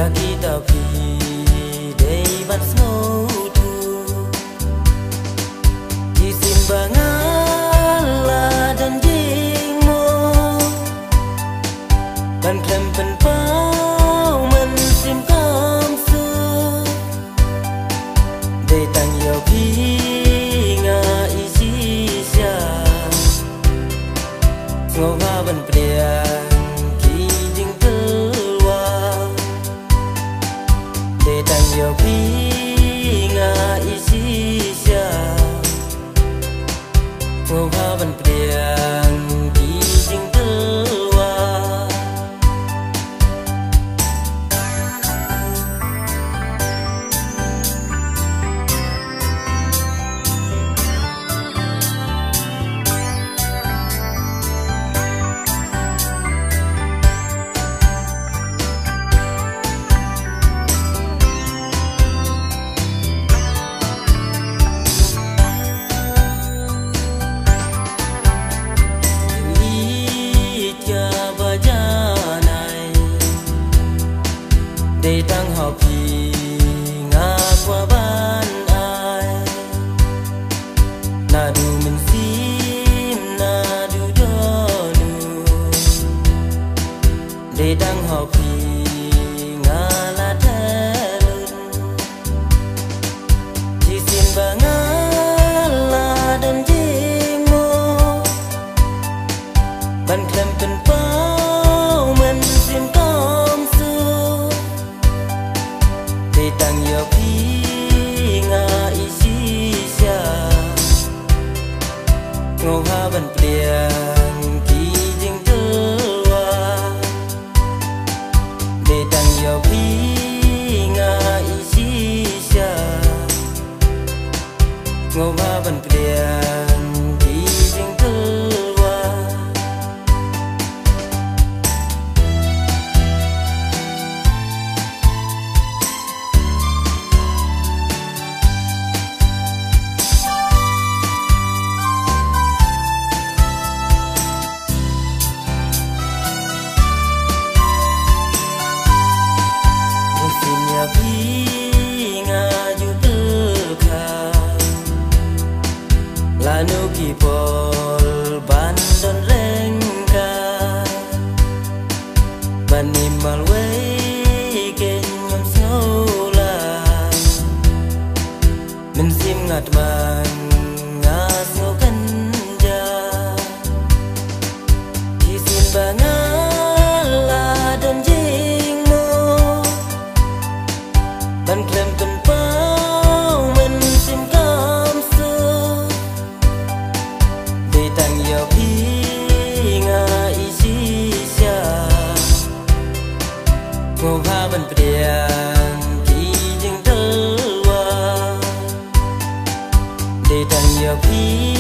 kita pi dei ban snow tu di simbangala dan jingmo ban klem pen pau men sim kam su dei tang yo pi nga isi sia ngô nga ban pria yo pi nga isi sia ngô ha ban priang ki jing telwa để đang học thì ngã qua ban ai na du mình xin na du đó nu để đang học thì ngã là thế luôn chỉ xin bà ngã là đơn chinh mô ban klem pen pau men xin com su tang yo pi nga isi sia ngô ha ban pliang ki jing telwa de tang yo pi nga isi sia ngô ha ban pliang ki jing telwa pi nga ju telka lanu ki pol ban don lengka banimal wei ken nyom snola men sim ngat man nga sno kan ja ki sim banga la don ban klem pen pau men sim kam su de tang yo pi nga isi sia ngô ha ban priang ki jing telwa de tang yo pi